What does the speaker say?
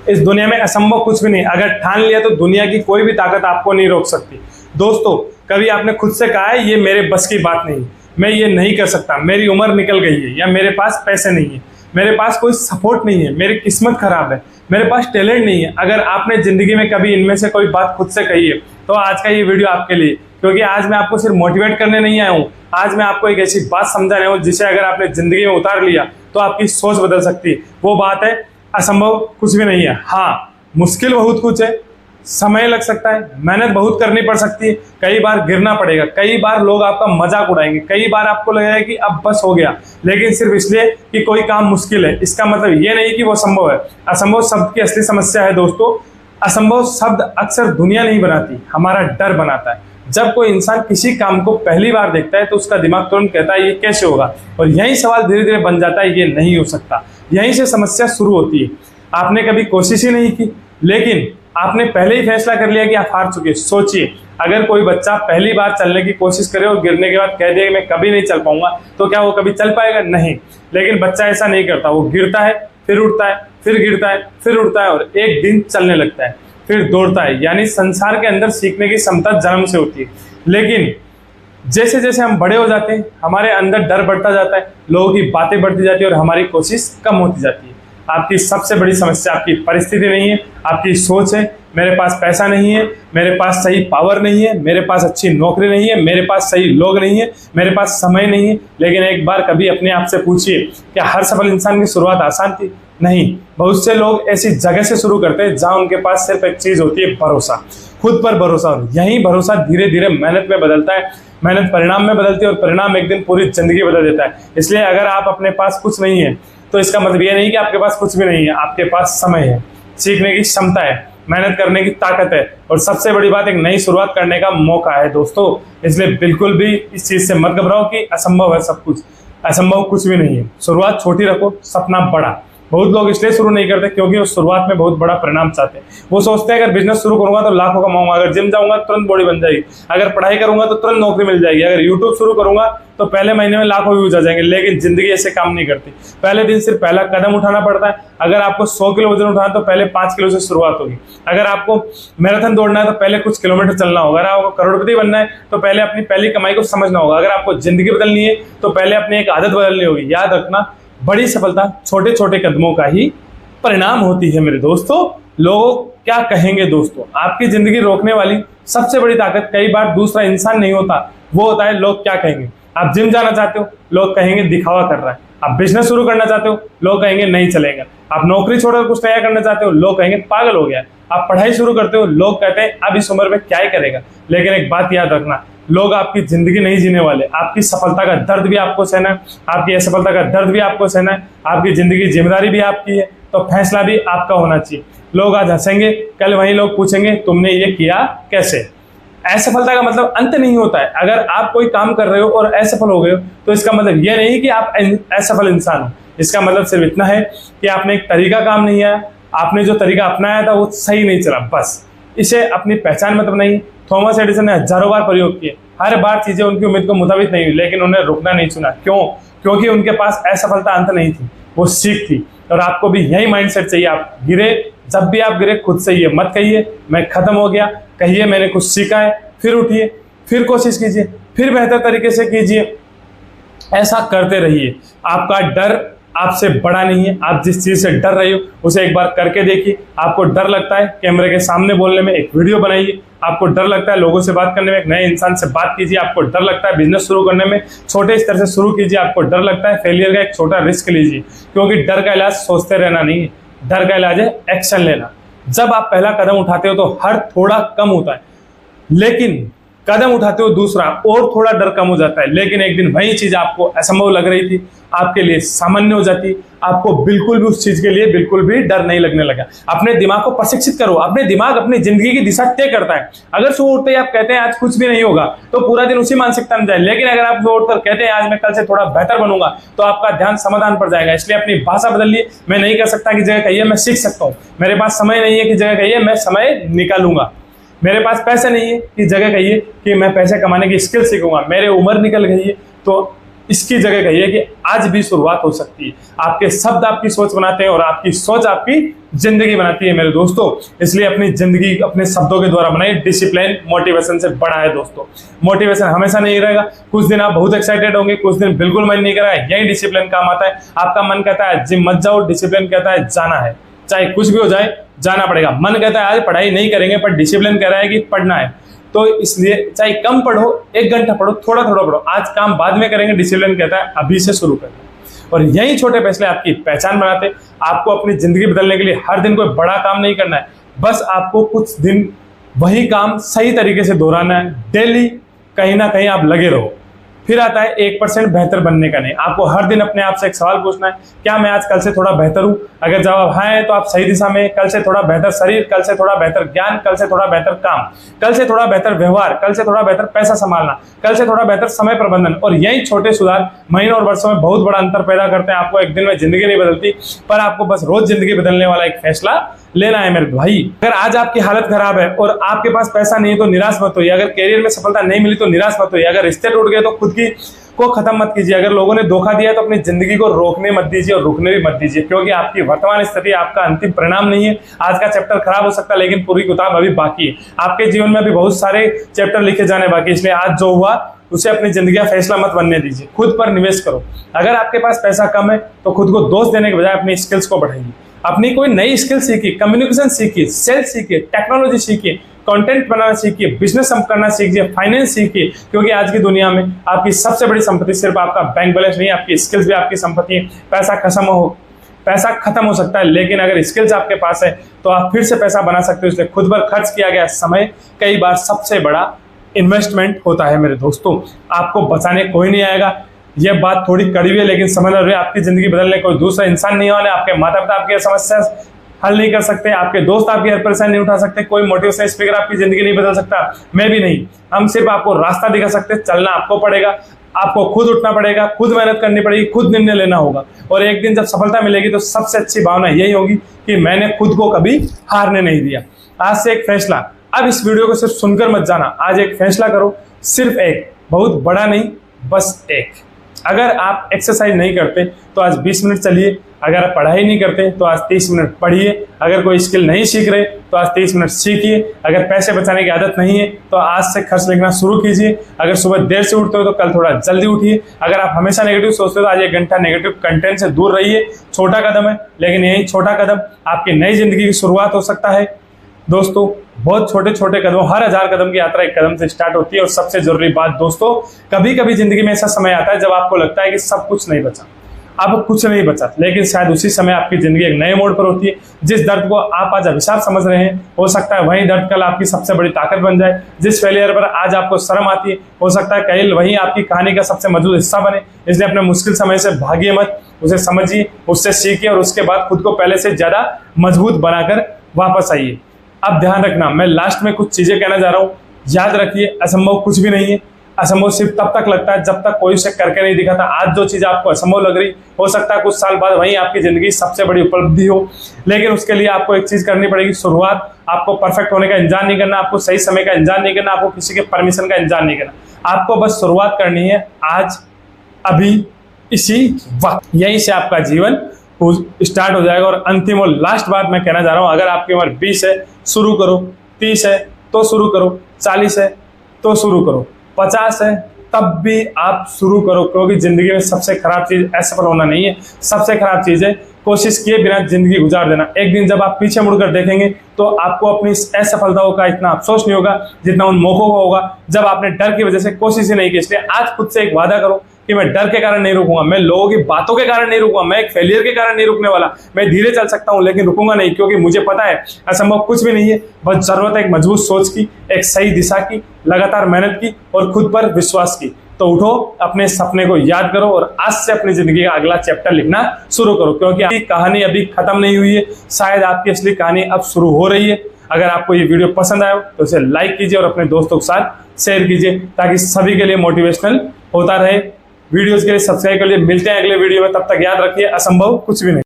इस दुनिया में असंभव कुछ भी नहीं। अगर ठान लिया तो दुनिया की कोई भी ताकत आपको नहीं रोक सकती। दोस्तों, कभी आपने खुद से कहा है ये मेरे बस की बात नहीं, मैं ये नहीं कर सकता, मेरी उम्र निकल गई है, या मेरे पास पैसे नहीं है, मेरे पास कोई सपोर्ट नहीं है, मेरी किस्मत खराब है, मेरे पास टैलेंट नहीं है? अगर आपने जिंदगी में कभी इनमें से कोई बात खुद से कही है तो आज का ये वीडियो आपके लिए, क्योंकि आज मैं आपको सिर्फ मोटिवेट करने नहीं आया हूँ, आज मैं आपको एक ऐसी बात समझाने हूँ जिसे अगर आपने जिंदगी में उतार लिया तो आपकी सोच बदल सकती है। वो बात है, असंभव कुछ भी नहीं है। हाँ, मुश्किल बहुत कुछ है, समय लग सकता है, मेहनत बहुत करनी पड़ सकती है, कई बार गिरना पड़ेगा, कई बार लोग आपका मजाक उड़ाएंगे, कई बार आपको लगेगा कि अब बस हो गया, लेकिन सिर्फ इसलिए कि कोई काम मुश्किल है इसका मतलब ये नहीं कि वो संभव है। असंभव शब्द की असली समस्या है दोस्तों, असंभव शब्द अक्सर दुनिया नहीं बनाती, हमारा डर बनाता है। जब कोई इंसान किसी काम को पहली बार देखता है तो उसका दिमाग तुरंत कहता है ये कैसे होगा, और यही सवाल धीरे धीरे बन जाता है ये नहीं हो सकता। यहीं से समस्या शुरू होती है। आपने कभी कोशिश ही नहीं की, लेकिन आपने पहले ही फैसला कर लिया कि आप हार चुके। सोचिए, अगर कोई बच्चा पहली बार चलने की कोशिश करे और गिरने के बाद कह दे मैं कभी नहीं चल पाऊंगा, तो क्या वो कभी चल पाएगा? नहीं। लेकिन बच्चा ऐसा नहीं करता, वो गिरता है, फिर उठता है, फिर गिरता है, फिर उठता है, और एक दिन चलने लगता है, फिर दौड़ता है। यानी संसार के अंदर सीखने की क्षमता जन्म से होती है, लेकिन जैसे जैसे हम बड़े हो जाते हैं हमारे अंदर डर बढ़ता जाता है, लोगों की बातें बढ़ती जाती है और हमारी कोशिश कम होती जाती है। आपकी सबसे बड़ी समस्या आपकी परिस्थिति नहीं है, आपकी सोच है। मेरे पास पैसा नहीं है, मेरे पास सही पावर नहीं है, मेरे पास अच्छी नौकरी नहीं है, मेरे पास सही लोग नहीं है, मेरे पास समय नहीं है। लेकिन एक बार कभी अपने आप से पूछिए, क्या हर सफल इंसान की शुरुआत आसान थी? नहीं। बहुत से लोग ऐसी जगह से शुरू करते हैं जहां उनके पास सिर्फ एक चीज होती है, भरोसा, खुद पर भरोसा। और यही भरोसा धीरे धीरे मेहनत में बदलता है, मेहनत परिणाम में बदलती है, और परिणाम एक दिन पूरी जिंदगी बदल देता है। इसलिए अगर आप अपने पास कुछ नहीं है तो इसका मतलब ये नहीं कि आपके पास कुछ भी नहीं है। आपके पास समय है, सीखने की क्षमता है, मेहनत करने की ताकत है, और सबसे बड़ी बात एक नई शुरुआत करने का मौका है दोस्तों। इसलिए बिल्कुल भी इस चीज से मत घबराओ कि असंभव है सब कुछ, असंभव कुछ भी नहीं है। शुरुआत छोटी रखो, सपना बड़ा। बहुत लोग इसलिए शुरू नहीं करते क्योंकि वो शुरुआत में बहुत बड़ा परिणाम चाहते हैं। वो सोचते हैं अगर बिजनेस शुरू करूंगा तो लाखों कमाऊंगा, अगर जिम जाऊंगा तो तुरंत बॉडी बन जाएगी, अगर पढ़ाई करूंगा तो तुरंत नौकरी मिल जाएगी, अगर यूट्यूब शुरू करूंगा तो पहले महीने में लाखों व्यूज आ जाएंगे। लेकिन जिंदगी ऐसे काम नहीं करती। पहले दिन सिर्फ पहला कदम उठाना पड़ता है। अगर आपको 100 किलो वजन उठाना तो पहले 5 किलो से शुरुआत होगी। अगर आपको मैराथन दौड़ना है तो पहले कुछ किलोमीटर चलना होगा। अगर आपको करोड़पति बनना है तो पहले अपनी पहली कमाई को समझना होगा। अगर आपको जिंदगी बदलनी है तो पहले अपनी एक आदत बदलनी होगी। याद रखना, बड़ी सफलता छोटे छोटे कदमों का ही परिणाम होती है मेरे दोस्तों। लोग क्या कहेंगे दोस्तों, आपकी जिंदगी रोकने वाली सबसे बड़ी ताकत कई बार दूसरा इंसान नहीं होता, वो होता है लोग क्या कहेंगे। आप जिम जाना चाहते हो, लोग कहेंगे दिखावा कर रहा है। आप बिजनेस शुरू करना चाहते हो, लोग कहेंगे नहीं चलेगा। आप नौकरी छोड़कर कुछ नया करना चाहते हो, लोग कहेंगे पागल हो गया। आप पढ़ाई शुरू करते हो, लोग कहते हैं अब इस उम्र में क्या ही करेगा। लेकिन एक बात याद रखना, लोग आपकी जिंदगी नहीं जीने वाले। आपकी सफलता का दर्द भी आपको सहना है, आपकी असफलता का दर्द भी आपको सहना है। आपकी जिंदगी की जिम्मेदारी भी आपकी है, तो फैसला भी आपका होना चाहिए। लोग आज हंसेंगे, कल वही लोग पूछेंगे तुमने ये किया कैसे। असफलता का मतलब अंत नहीं होता है। अगर आप कोई काम कर रहे हो और असफल हो गए हो तो इसका मतलब यह नहीं कि आप असफल इंसान हो। इसका मतलब सिर्फ इतना है कि आपने एक तरीका काम नहीं आया, आपने जो तरीका अपनाया था वो सही नहीं चला, बस। इसे अपनी पहचान मत बनाइए। थॉमस एडिसन ने हजारों बार प्रयोग किए, हर बार चीजें उनकी उम्मीद को मुताबिक नहीं हुई, लेकिन उन्हें रुकना नहीं चुना। क्यों? क्योंकि उनके पास असफलता अंत नहीं थी, वो सीख थी। और आपको भी यही माइंडसेट चाहिए। आप गिरे, जब भी आप गिरे खुद से ये मत कहिए मैं खत्म हो गया, कहिए मैंने कुछ सीखा है, फिर उठिए, फिर कोशिश कीजिए, फिर बेहतर तरीके से कीजिए। ऐसा करते रहिए। आपका डर आपसे बड़ा नहीं है। आप जिस चीज से डर रहे हो उसे एक बार करके देखिए। आपको डर लगता है कैमरे के सामने बोलने में, एक वीडियो बनाइए। आपको डर लगता है लोगों से बात करने में, एक नए इंसान से बात कीजिए। आपको डर लगता है बिजनेस शुरू करने में, छोटे स्तर से शुरू कीजिए। आपको डर लगता है फेलियर का, एक छोटा रिस्क लीजिए। क्योंकि डर का इलाज सोचते रहना नहीं है, डर का इलाज है एक्शन लेना। जब आप पहला कदम उठाते हो तो हर थोड़ा कम होता है, लेकिन कदम उठाते हो दूसरा और थोड़ा डर कम हो जाता है। लेकिन एक दिन वही चीज आपको असंभव लग रही थी, आपके लिए सामान्य हो जाती। आपको बिल्कुल भी उस चीज के लिए बिल्कुल भी डर नहीं लगने लगा। अपने दिमाग को प्रशिक्षित करो। अपने दिमाग अपनी जिंदगी की दिशा तय करता है। अगर सुबह उठते ही आप कहते हैं आज कुछ भी नहीं होगा तो पूरा दिन उसी मानसिकता में जाए। लेकिन अगर आप सुबह उठकर कहते हैं आज मैं कल से थोड़ा बेहतर बनूंगा, तो आपका ध्यान समाधान पर जाएगा। इसलिए अपनी भाषा बदलिए। मैं नहीं कर सकता की जगह कहिए मैं सीख सकता हूँ। मेरे पास समय नहीं है की जगह कहिए मैं समय निकालूंगा। मेरे पास पैसे नहीं है की जगह कहिए कि मैं पैसे कमाने की स्किल सीखूंगा। मेरे उम्र निकल गई है तो इसकी जगह कहिए कि आज भी शुरुआत हो सकती है। आपके शब्द आपकी सोच बनाते हैं और आपकी सोच आपकी जिंदगी बनाती है मेरे दोस्तों। इसलिए अपनी जिंदगी अपने शब्दों के द्वारा बनाइए। डिसिप्लिन मोटिवेशन से बड़ा है दोस्तों। मोटिवेशन हमेशा नहीं रहेगा। कुछ दिन आप बहुत एक्साइटेड होंगे, कुछ दिन बिल्कुल मन नहीं करेगा, यही डिसिप्लिन काम आता है। आपका मन कहता है जिम मत जाओ, डिसिप्लिन कहता है जाना है, चाहे कुछ भी हो जाए जाना पड़ेगा। मन कहता है आज पढ़ाई नहीं करेंगे, पर डिसिप्लिन कह रहा है कि पढ़ना है। तो इसलिए चाहे कम पढ़ो, 1 घंटा पढ़ो, थोड़ा थोड़ा पढ़ो, आज काम बाद में करेंगे, डिसिप्लिन कहता है अभी से शुरू करना। और यही छोटे फैसले आपकी पहचान बनाते। आपको अपनी जिंदगी बदलने के लिए हर दिन कोई बड़ा काम नहीं करना है, बस आपको कुछ दिन वही काम सही तरीके से दोहराना है। डेली कहीं ना कहीं आप लगे रहो। फिर आता है 1% बेहतर बनने का नहीं। आपको हर दिन अपने आप से एक सवाल पूछना है, क्या मैं आज कल से थोड़ा बेहतर हूं? अगर जवाब हाँ है तो आप सही दिशा में। कल से थोड़ा बेहतर शरीर, कल से थोड़ा बेहतर ज्ञान, कल से थोड़ा बेहतर काम, कल से थोड़ा बेहतर व्यवहार, कल से थोड़ा बेहतर पैसा संभालना, कल से थोड़ा बेहतर समय प्रबंधन। और यही छोटे सुधार महीनों और वर्षों में बहुत बड़ा अंतर पैदा करते हैं। आपको एक दिन में जिंदगी नहीं बदलती, पर आपको बस रोज जिंदगी बदलने वाला एक फैसला लेना है मेरे भाई। अगर आज आपकी हालत खराब है और आपके पास पैसा नहीं है तो निराश मत होइए। अगर करियर में सफलता नहीं मिली तो निराश मत होइए। अगर रिश्ते टूट गए तो खुद की को खत्म मत कीजिए। अगर लोगों ने धोखा दिया तो अपनी जिंदगी को रोकने मत दीजिए और रुकने भी मत दीजिए, क्योंकि आपकी वर्तमान स्थिति आपका अंतिम परिणाम नहीं है। आज का चैप्टर खराब हो सकता है, लेकिन पूरी किताब अभी बाकी है। आपके जीवन में अभी बहुत सारे चैप्टर लिखे जाने बाकी, इसलिए आज जो हुआ उसे अपनी जिंदगी का फैसला मत बनने दीजिए। खुद पर निवेश करो। अगर आपके पास पैसा कम है तो खुद को दोष देने के बजाय अपनी स्किल्स को बढ़ाइए। अपनी कोई नई स्किल सीखिए, कम्युनिकेशन सीखिए, सेल्स सीखिए, टेक्नोलॉजी सीखिए, कंटेंट बनाना सीखिए, बिजनेस करना सीखिए, फाइनेंस सीखिए, क्योंकि आज की दुनिया में आपकी सबसे बड़ी संपत्ति सिर्फ आपका बैंक बैलेंस नहीं, आपकी स्किल्स भी आपकी संपत्ति है। पैसा खत्म हो सकता है, लेकिन अगर स्किल्स आपके पास है तो आप फिर से पैसा बना सकते हो। इसलिए खुद पर खर्च किया गया समय कई बार सबसे बड़ा इन्वेस्टमेंट होता है मेरे दोस्तों। आपको बचाने कोई नहीं आएगा। यह बात थोड़ी कड़वी है, लेकिन समझ रहे आपकी जिंदगी बदलने कोई दूसरा इंसान नहीं होने। आपके माता पिता आपकी समस्या हल नहीं कर सकते, आपके दोस्त आपकी हर परेशानी नहीं उठा सकते, कोई मोटिवेशनल स्पीकर आपकी जिंदगी नहीं बदल सकता, मैं भी नहीं। हम सिर्फ आपको रास्ता दिखा सकते हैं। चलना आपको पड़ेगा, आपको खुद उठना पड़ेगा, खुद मेहनत करनी पड़ेगी, खुद निर्णय लेना होगा। और एक दिन जब सफलता मिलेगी तो सबसे अच्छी भावना यही होगी कि मैंने खुद को कभी हारने नहीं दिया। आज से एक फैसला, अब इस वीडियो को सिर्फ सुनकर मत जाना, आज एक फैसला करो, सिर्फ एक, बहुत बड़ा नहीं, बस एक। अगर आप एक्सरसाइज नहीं करते तो आज 20 मिनट चलिए। अगर आप पढ़ाई नहीं करते तो आज 30 मिनट पढ़िए। अगर कोई स्किल नहीं सीख रहे तो आज 30 मिनट सीखिए। अगर पैसे बचाने की आदत नहीं है तो आज से खर्च लिखना शुरू कीजिए। अगर सुबह देर से उठते हो तो कल थोड़ा जल्दी उठिए। अगर आप हमेशा नेगेटिव सोचते हो तो आज 1 घंटा नेगेटिव कंटेंट से दूर रहिए। छोटा कदम है, लेकिन यही छोटा कदम आपकी नई जिंदगी की शुरुआत हो सकता है दोस्तों। बहुत छोटे छोटे कदम, हर 1000 कदम की यात्रा एक कदम से स्टार्ट होती है। और सबसे जरूरी बात दोस्तों, कभी कभी जिंदगी में ऐसा समय आता है जब आपको लगता है कि सब कुछ नहीं बचा, अब कुछ नहीं बचा, लेकिन शायद उसी समय आपकी जिंदगी एक नए मोड़ पर होती है। जिस दर्द को आप आज अभिशाप समझ रहे हैं, हो सकता है वही दर्द कल आपकी सबसे बड़ी ताकत बन जाए। जिस फेलियर पर आज आपको शर्म आती है, हो सकता है कल वही आपकी कहानी का सबसे मजबूत हिस्सा बने। इसलिए अपने मुश्किल समय से भागिए मत, उसे समझिए, उससे सीखिए और उसके बाद खुद को पहले से ज्यादा मजबूत बनाकर वापस आइए। अब ध्यान रखना, मैं लास्ट में कुछ चीजें कहना जा रहा हूँ। याद रखिए, असंभव कुछ भी नहीं है। असंभव सिर्फ तब तक लगता है जब तक कोई उसे करके नहीं दिखाता। आज जो चीज आपको असंभव लग रही, हो सकता है कुछ साल बाद वही आपकी जिंदगी सबसे बड़ी उपलब्धि हो। लेकिन उसके लिए आपको एक चीज करनी पड़ेगी, शुरुआत। आपको परफेक्ट होने का इंतजार नहीं करना, आपको सही समय का इंतजार नहीं करना, आपको किसी के परमिशन का इंतजार नहीं करना। आपको बस शुरुआत करनी है आज, अभी, इसी वक्त। यहीं से आपका जीवन स्टार्ट हो जाएगा। और अंतिम और लास्ट बात मैं कहना चाह रहा हूँ, अगर आपकी उम्र 20 है शुरू करो, 30 है तो शुरू करो, 40 है तो शुरू करो, 50 है तब भी आप शुरू करो, क्योंकि जिंदगी में सबसे खराब चीज असफल होना नहीं है। सबसे खराब चीज है कोशिश किए बिना जिंदगी गुजार देना। एक दिन जब आप पीछे मुड़कर देखेंगे तो आपको अपनी असफलताओं का इतना अफसोस नहीं होगा जितना उन मौकों का होगा जब आपने डर की वजह से कोशिश ही नहीं की। इसलिए आज खुद से एक वादा करो कि मैं डर के कारण नहीं रुकूंगा, मैं लोगों की बातों के कारण नहीं रुकूंगा, मैं एक फेलियर के कारण नहीं रुकने वाला। मैं धीरे चल सकता हूं लेकिन रुकूंगा नहीं, क्योंकि मुझे पता है असंभव कुछ भी नहीं है। बस जरूरत है एक मजबूत सोच की, एक सही दिशा की, लगातार मेहनत की और खुद पर विश्वास की। तो उठो, अपने सपने को याद करो और आज से अपनी जिंदगी का अगला चैप्टर लिखना शुरू करो, क्योंकि आपकी कहानी अभी खत्म नहीं हुई है। शायद आपकी असली कहानी अब शुरू हो रही है। अगर आपको ये वीडियो पसंद आया तो इसे लाइक कीजिए और अपने दोस्तों के साथ शेयर कीजिए, ताकि सभी के लिए मोटिवेशनल होता रहे। वीडियोस के लिए सब्सक्राइब कर लिए। मिलते हैं अगले वीडियो में, तब तक याद रखिए असंभव कुछ भी नहीं।